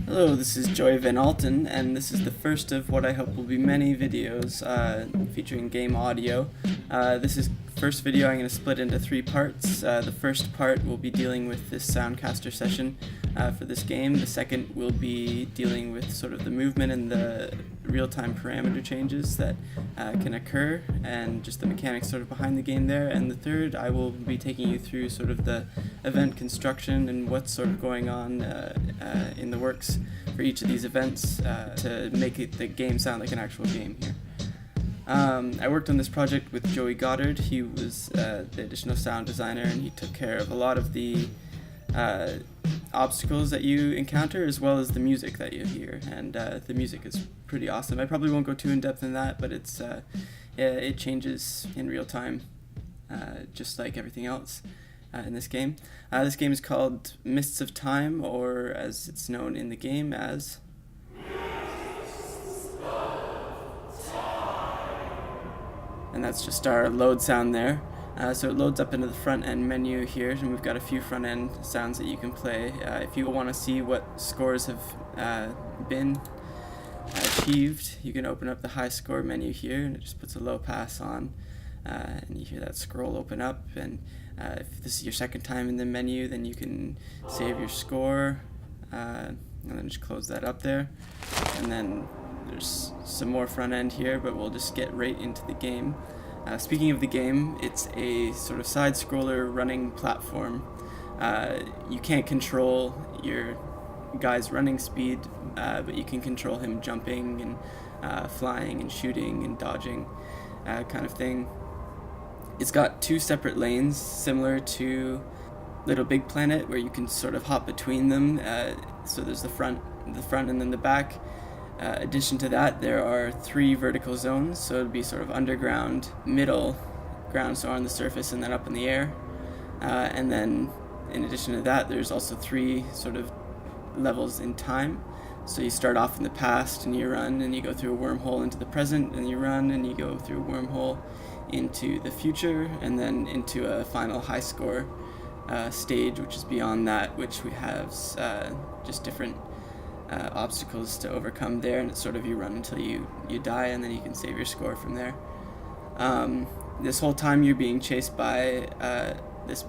Hello, this is Joy Van Alten, and this is the first of what I hope will be many videos featuring game audio. This first video I'm going to split into three parts. The first part will be dealing with this Soundcaster session for this game. The second will be dealing with sort of the movement and the real-time parameter changes that can occur and just the mechanics sort of behind the game there. And the third, I will be taking you through sort of the event construction and what's sort of going on in the works for each of these events to make the game sound like an actual game here. I worked on this project with Joey Goddard. He was the additional sound designer, and he took care of a lot of the obstacles that you encounter as well as the music that you hear, and the music is pretty awesome. I probably won't go too in depth in that, but it changes in real time just like everything else in this game. This game is called Mists of Time, or as it's known in the game as and that's just our load sound there. So it loads up into the front end menu here, and we've got a few front end sounds that you can play. If you want to see what scores have been achieved, you can open up the high score menu here, and it just puts a low pass on, and you hear that scroll open up. And if this is your second time in the menu, then you can save your score, and then just close that up there. And then there's some more front end here, but we'll just get right into the game. Speaking of the game, it's a sort of side-scroller running platform. You can't control your guy's running speed, but you can control him jumping and flying and shooting and dodging kind of thing. It's got two separate lanes, similar to Little Big Planet, where you can sort of hop between them. So there's the front and then the back. Addition to that, there are three vertical zones, so it would be sort of underground, middle ground, so on the surface, and then up in the air. And then in addition to that, there's also three sort of levels in time. So you start off in the past and you run, and you go through a wormhole into the present, and you run and you go through a wormhole into the future, and then into a final high score stage, which is beyond that, which we have just different obstacles to overcome there, and it's sort of you run until you die, and then you can save your score from there. This whole time you're being chased by this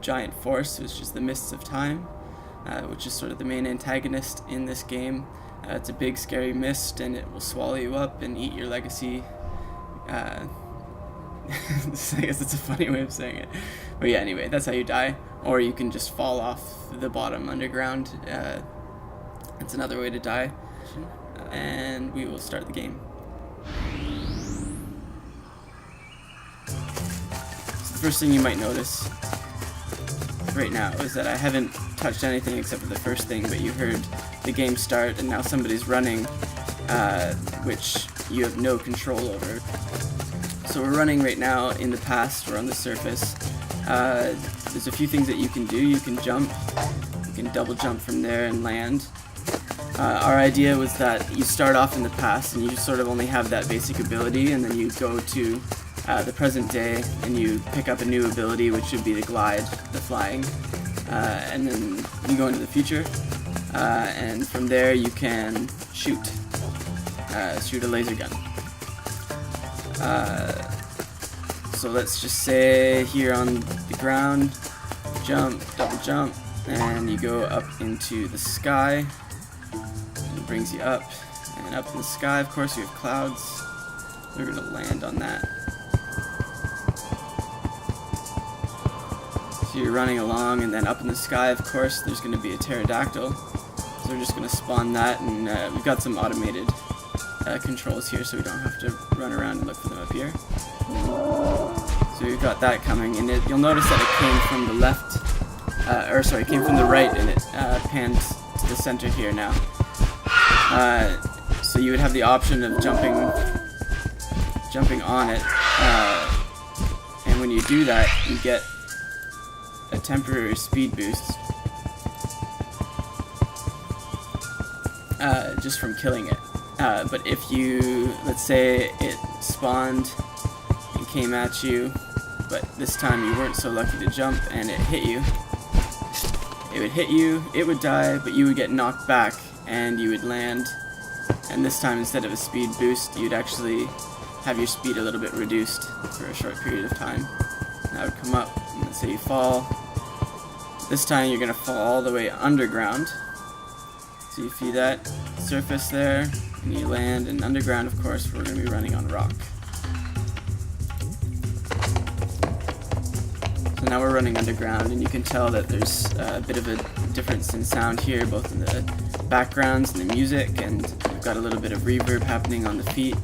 giant force, which is the Mists of Time, which is sort of the main antagonist in this game. It's a big scary mist, and it will swallow you up and eat your legacy. I guess it's a funny way of saying it, but yeah, anyway, that's how you die. Or you can just fall off the bottom underground. It's another way to die, and we will start the game. So the first thing you might notice right now is that I haven't touched anything except for the first thing, but you heard the game start, and now somebody's running, which you have no control over. So we're running right now in the past. We're on the surface. There's a few things that you can do. You can jump. You can double jump from there and land. Our idea was that you start off in the past and you sort of only have that basic ability, and then you go to the present day and you pick up a new ability, which would be the glide, the flying, and then you go into the future, and from there you can shoot a laser gun. So let's just say here on the ground, jump, double jump, and you go up into the sky. It brings you up, and up in the sky, of course, you have clouds. We're going to land on that. So you're running along, and then up in the sky, of course, there's going to be a pterodactyl. So we're just going to spawn that, and we've got some automated controls here, so we don't have to run around and look for them up here. So we've got that coming, and you'll notice that it came from the left, it came from the right, and it panned to the center here now. So you would have the option of jumping on it, and when you do that, you get a temporary speed boost just from killing it. But if you, let's say it spawned and came at you, but this time you weren't so lucky to jump and it hit you, it would hit you, it would die, but you would get knocked back and you would land. And this time, instead of a speed boost, you'd actually have your speed a little bit reduced for a short period of time. And that would come up, and let's say you fall. This time you're going to fall all the way underground. So you see that surface there, and you land, and underground, of course, we're going to be running on rock. So now we're running underground, and you can tell that there's a bit of a difference in sound here, both in the backgrounds and the music, and we've got a little bit of reverb happening on the feet,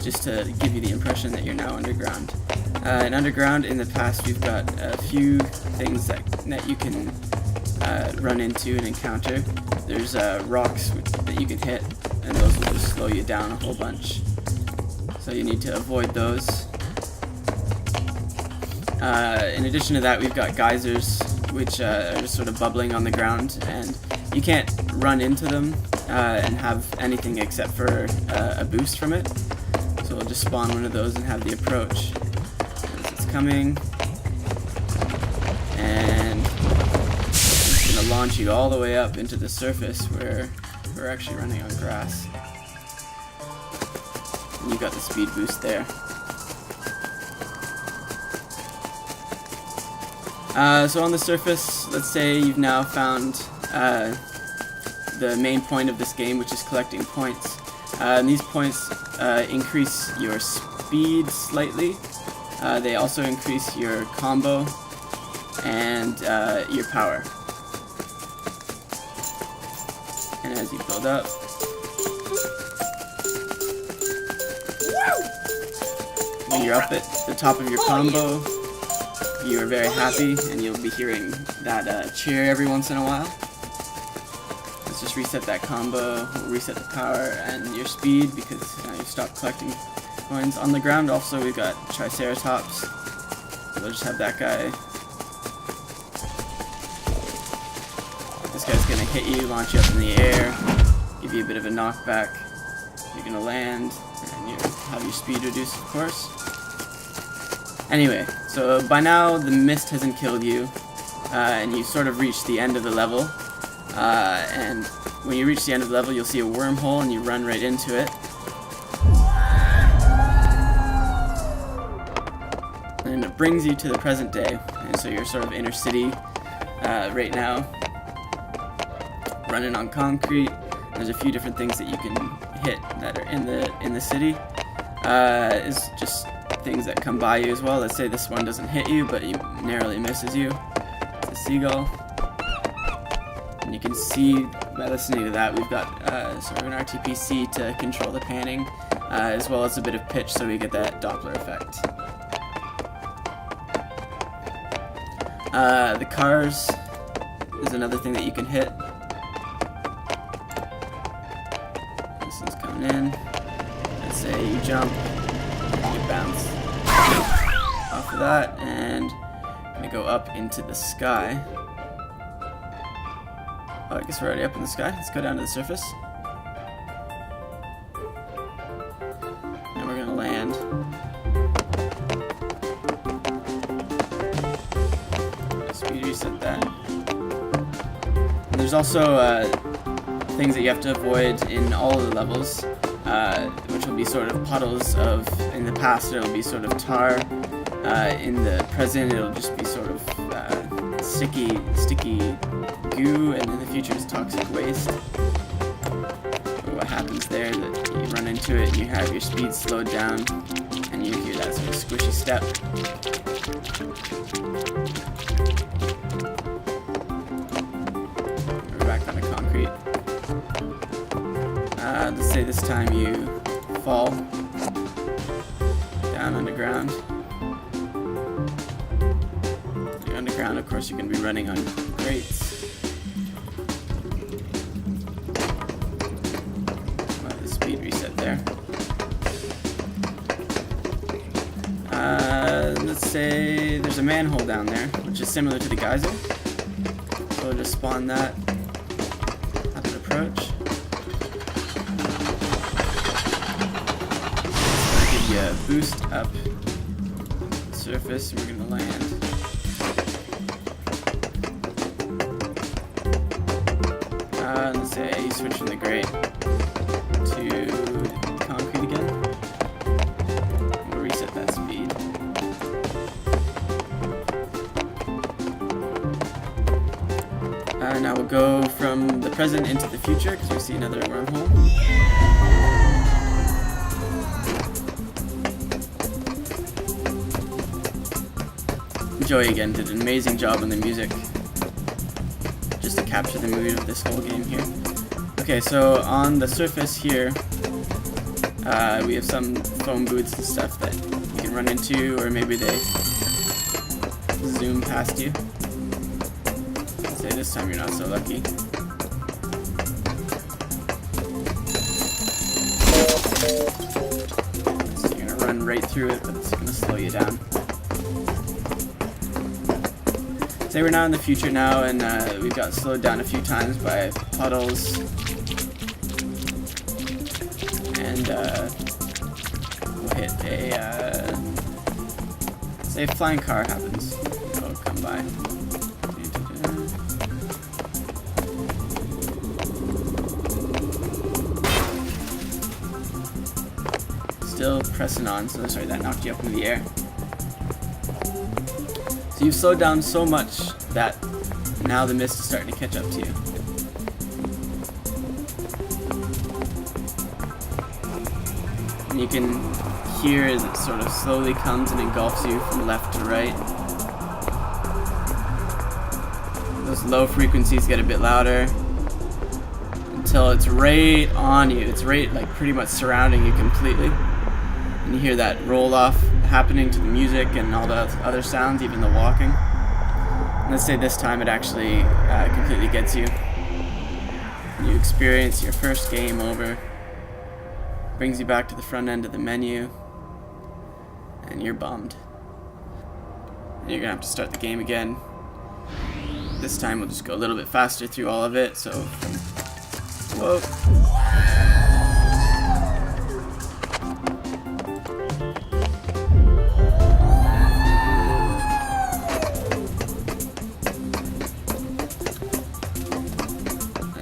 just to give you the impression that you're now underground. And underground, in the past, we've got a few things that you can run into and encounter. There's rocks that you can hit, and those will just slow you down a whole bunch. So you need to avoid those. In addition to that, we've got geysers, which are just sort of bubbling on the ground, and you can't run into them and have anything except for a boost from it. So we'll just spawn one of those and have the approach. As it's coming, and it's going to launch you all the way up into the surface where we're actually running on grass. And you got the speed boost there. So on the surface, let's say you've now found the main point of this game, which is collecting points. And these points increase your speed slightly. They also increase your combo and your power. And as you build up, when you're up at the top of your combo, you are very happy, and you'll be hearing that cheer every once in a while. Let's just reset that combo, we'll reset the power and your speed, because now you've stopped collecting coins. On the ground also we've got Triceratops, so we'll just have that guy. This guy's going to hit you, launch you up in the air, give you a bit of a knockback. You're going to land, and you have your speed reduced, of course. Anyway, so by now the mist hasn't killed you, and you've sort of reached the end of the level. And when you reach the end of the level, you'll see a wormhole, and you run right into it. And it brings you to the present day, and so you're sort of inner city right now, running on concrete. There's a few different things that you can hit that are in the city. Is just things that come by you as well. Let's say this one doesn't hit you, but it narrowly misses you. It's a seagull. And you can see by listening to that, we've got sort of an RTPC to control the panning, as well as a bit of pitch, so we get that Doppler effect. The cars is another thing that you can hit. This one's coming in. Let's say you jump, and you bounce off of that, and I'm gonna go up into the sky. Oh, I guess we're already up in the sky. Let's go down to the surface. And we're gonna land. Speed reset that. And there's also things that you have to avoid in all of the levels, which will be sort of puddles of, in the past it'll be sort of tar, in the present it'll just be sort of sticky goo, and in the future it's toxic waste. But what happens there is that you run into it and you have your speed slowed down, and you hear that sort of squishy step. We're back on the concrete. Let's say this time you fall down underground. You're underground, of course, you're going to be running on grates. The speed reset there. Let's say there's a manhole down there, which is similar to the geyser. So we'll just spawn that, have an approach. A boost up the surface, and we're going to land. Let's say you switch from the grate to concrete again. We'll reset that speed. Now we'll go from the present into the future because we see another wormhole. Joey again did an amazing job on the music, just to capture the mood of this whole game here. Okay, so on the surface here, we have some foam booths and stuff that you can run into, or maybe they zoom past you. Let's say this time you're not so lucky. So you're gonna run right through it, but it's gonna slow you down. Say we're now in the future now, and we've got slowed down a few times by puddles, and we'll hit a say a flying car happens, it'll come by. Still pressing on, so sorry, that knocked you up in the air. So you've slowed down so much that now the mist is starting to catch up to you. And you can hear as it sort of slowly comes and engulfs you from left to right. Those low frequencies get a bit louder until it's right on you. It's right, like, pretty much surrounding you completely. And you hear that roll off happening to the music and all the other sounds, even the walking. And let's say this time it actually completely gets you. You experience your first game over. Brings you back to the front end of the menu. And you're bummed. And you're gonna have to start the game again. This time we'll just go a little bit faster through all of it, so... Whoa!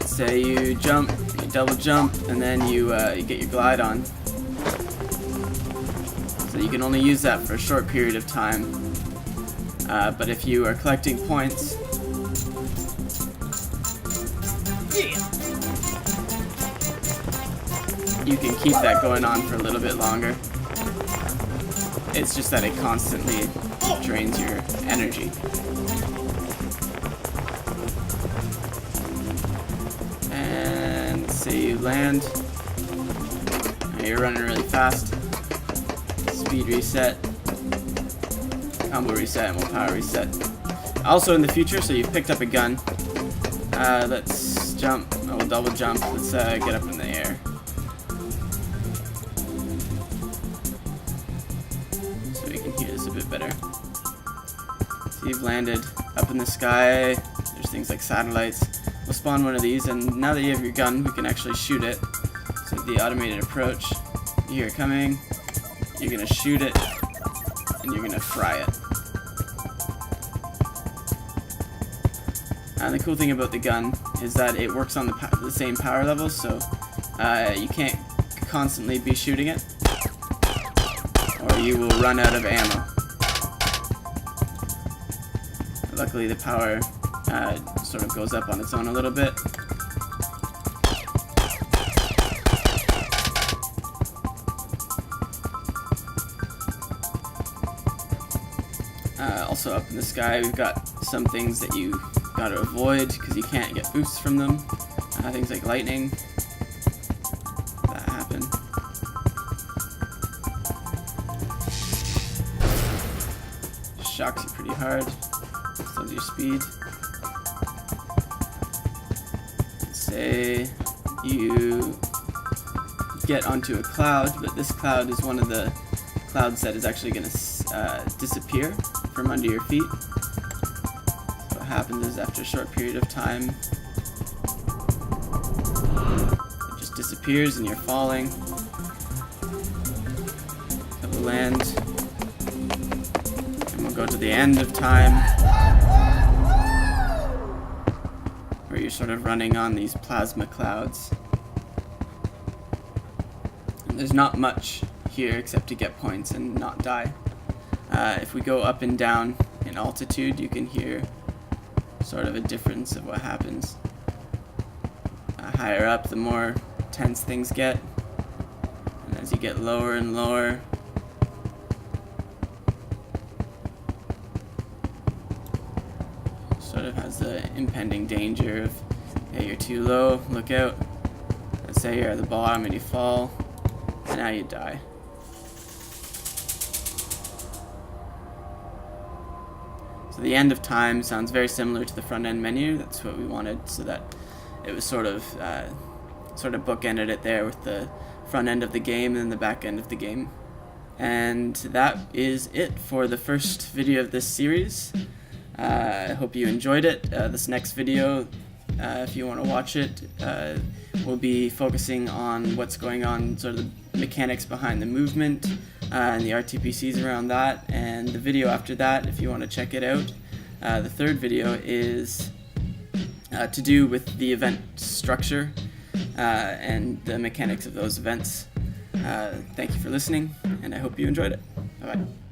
Say you jump, you double jump, and then you get your glide on. So you can only use that for a short period of time. But if you are collecting points, you can keep that going on for a little bit longer. It's just that it constantly drains your energy. Say you land, now you're running really fast, speed reset, combo reset, and we'll power reset. Also in the future, so you've picked up a gun, let's jump, we'll double jump, let's get up in the air. So you can hear this a bit better. So you've landed up in the sky, there's things like satellites. We'll spawn one of these, and now that you have your gun, we can actually shoot it. So the automated approach, you hear it coming, you're going to shoot it, and you're going to fry it. And the cool thing about the gun is that it works on the same power level, so you can't constantly be shooting it, or you will run out of ammo. Luckily the power sort of goes up on its own a little bit. Also up in the sky we've got some things that you got to avoid because you can't get boosts from them. Things like lightning that happen. Shocks you pretty hard. Slows your speed. Say you get onto a cloud, but this cloud is one of the clouds that is actually going to disappear from under your feet. So what happens is after a short period of time, it just disappears and you're falling. Couple land, and we'll go to the end of time, where you're sort of running on these plasma clouds. And there's not much here except to get points and not die. If we go up and down in altitude, you can hear sort of a difference of what happens. Higher up, the more tense things get, and as you get lower and lower, sort of has the impending danger of, hey, you're too low, look out. Let's say you're at the bottom and you fall, and now you die. So the end of time sounds very similar to the front end menu. That's what we wanted, so that it was sort of bookended it there with the front end of the game and the back end of the game. And that is it for the first video of this series. I hope you enjoyed it. This next video, if you want to watch it, we'll be focusing on what's going on, sort of the mechanics behind the movement and the RTPCs around that. And the video after that, if you want to check it out, the third video is to do with the event structure and the mechanics of those events. Thank you for listening, and I hope you enjoyed it. Bye-bye.